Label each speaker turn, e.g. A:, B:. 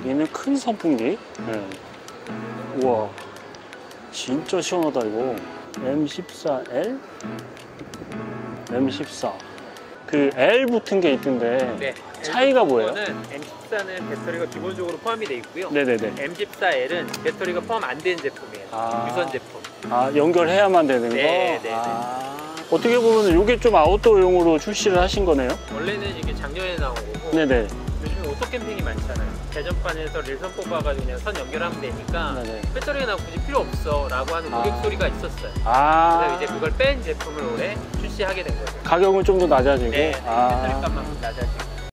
A: 얘는 큰 선풍기. 네. 우와, 진짜 시원하다 이거. M14L? M14. 그 L 붙은 게 있던데.
B: 네.
A: 차이가 뭐예요?
B: M14는 배터리가 기본적으로 포함이 되어 있고요.
A: 네네네.
B: M14L은 배터리가 포함 안 된 제품이에요. 유선 제품.
A: 아, 연결해야만 되는 거?
B: 네.
A: 어떻게 보면 이게 좀 아웃도어용으로 출시를 하신 거네요?
B: 원래는 이게 작년에 나온 거고,
A: 네네.
B: 요즘에 오토캠핑이 많잖아요. 대전반에서 릴선 뽑아가지고 그냥 선 연결하면 되니까
A: 네네.
B: 배터리가 나 굳이 필요 없어 라고 하는 고객 소리가 있었어요. 그래서 이제 그걸 뺀 제품을 올해 출시하게 된 거죠.
A: 가격은 좀 더 낮아지고.
B: 네, 배터리 값만 낮아지고.